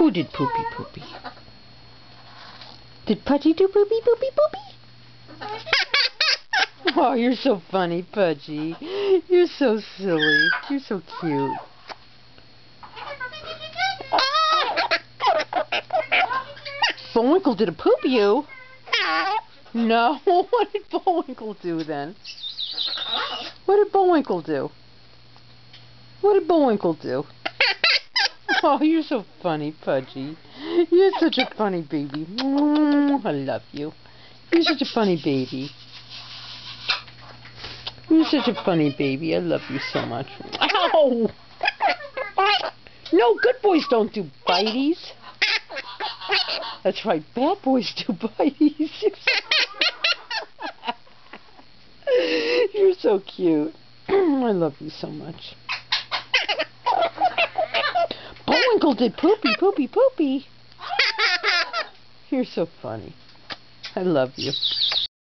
Who did poopy poopy? Did Pudgy do poopy poopy poopy? Oh, you're so funny, Pudgy. You're so silly. You're so cute. Bullwinkle did a poop you? No. What did Bullwinkle do then? What did Bullwinkle do? What did Bullwinkle do? Oh, you're so funny, Pudgy. You're such a funny baby. I love you. You're such a funny baby. You're such a funny baby. I love you so much. Ow! No, good boys don't do bites. That's right, bad boys do bites. You're so cute. I love you so much. Bullwinkle did poopy, poopy, poopy. You're so funny. I love you.